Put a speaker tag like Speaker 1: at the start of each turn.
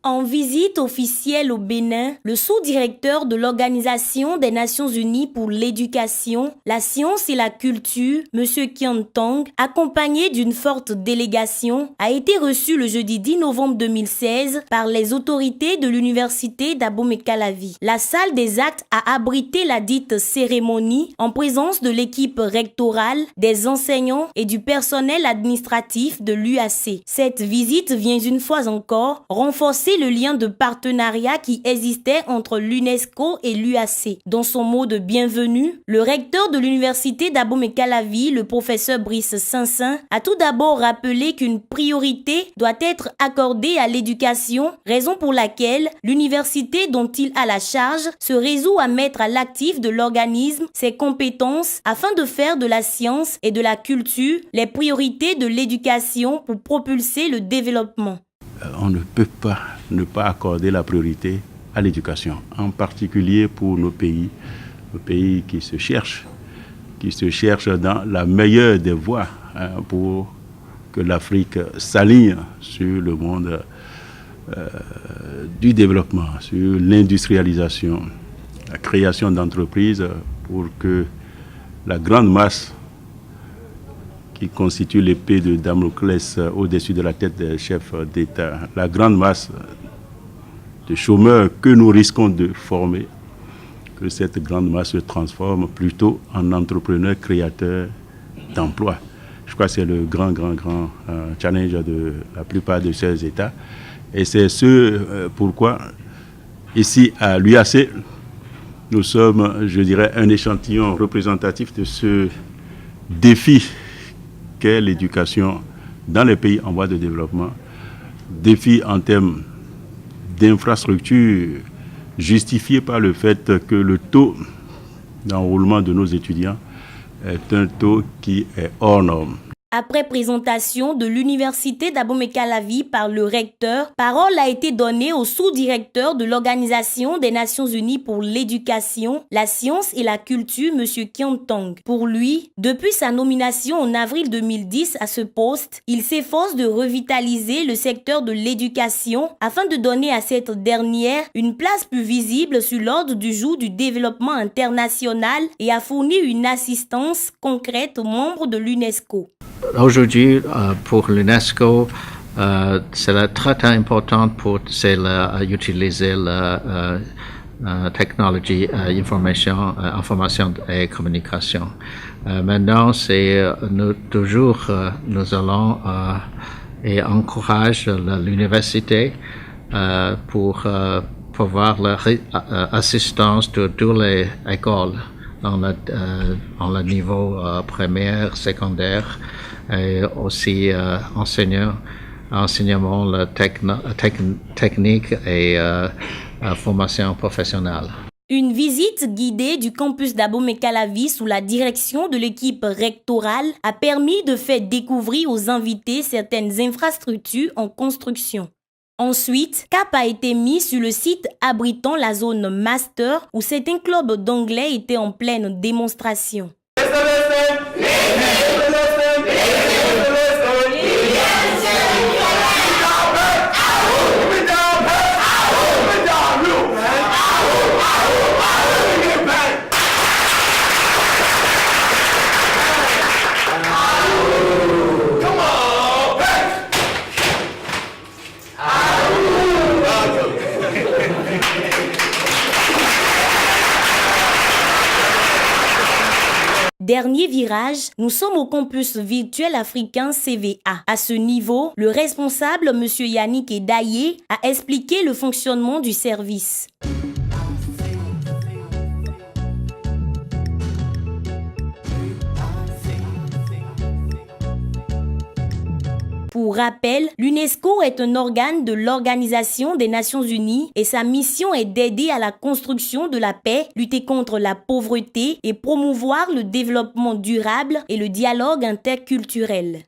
Speaker 1: En visite officielle au Bénin, le sous-directeur de l'Organisation des Nations Unies pour l'éducation, la science et la culture, M. Kian Tong, accompagné d'une forte délégation, a été reçu le jeudi 10 novembre 2016 par les autorités de l'université d'Abomey-Calavi. La salle des actes a abrité la dite cérémonie en présence de l'équipe rectorale, des enseignants et du personnel administratif de l'UAC. Cette visite vient une fois encore renforcer le lien de partenariat qui existait entre l'UNESCO et l'UAC. Dans son mot de bienvenue, le recteur de l'université d'Abomey-Calavi, le professeur Brice Sansin, a tout d'abord rappelé qu'une priorité doit être accordée à l'éducation, raison pour laquelle l'université dont il a la charge se résout à mettre à l'actif de l'organisme ses compétences afin de faire de la science et de la culture les priorités de l'éducation pour propulser le développement.
Speaker 2: On ne peut pas ne pas accorder la priorité à l'éducation, en particulier pour nos pays qui se cherchent dans la meilleure des voies pour que l'Afrique s'aligne sur le monde du développement, sur l'industrialisation, la création d'entreprises pour que la grande masse qui constitue l'épée de Damoclès au-dessus de la tête des chefs d'État, la grande masse de chômeurs que nous risquons de former, que cette grande masse se transforme plutôt en entrepreneurs créateurs d'emplois. Je crois que c'est le grand challenge de la plupart de ces États. Et c'est ce pourquoi, ici à l'UAC, nous sommes, je dirais, un échantillon représentatif de ce défi qu'est l'éducation dans les pays en voie de développement, défi en termes d'infrastructures justifié par le fait que le taux d'enrôlement de nos étudiants est un taux qui est hors norme.
Speaker 1: Après présentation de l'université d'Abomey-Calavi par le recteur, parole a été donnée au sous-directeur de l'Organisation des Nations Unies pour l'éducation, la science et la culture, M. Kian Tong. Pour lui, depuis sa nomination en avril 2010 à ce poste, il s'efforce de revitaliser le secteur de l'éducation afin de donner à cette dernière une place plus visible sur l'ordre du jour du développement international et à fournir une assistance concrète aux membres de l'UNESCO.
Speaker 3: Aujourd'hui, pour l'UNESCO, c'est très important pour utiliser la technologie, information et communication. Maintenant, nous allons et encourage l'université pour pouvoir l'assistance de toutes les écoles dans le niveau primaire, secondaire, et aussi enseignement technique et formation professionnelle.
Speaker 1: Une visite guidée du campus d'Abomey-Calavi sous la direction de l'équipe rectorale a permis de faire découvrir aux invités certaines infrastructures en construction. Ensuite, cap a été mis sur le site abritant la zone master où certains clubs d'anglais étaient en pleine démonstration. Dernier virage, nous sommes au campus virtuel africain CVA. À ce niveau, le responsable, M. Yannick Edaye, a expliqué le fonctionnement du service. Pour rappel, l'UNESCO est un organe de l'Organisation des Nations Unies et sa mission est d'aider à la construction de la paix, lutter contre la pauvreté et promouvoir le développement durable et le dialogue interculturel.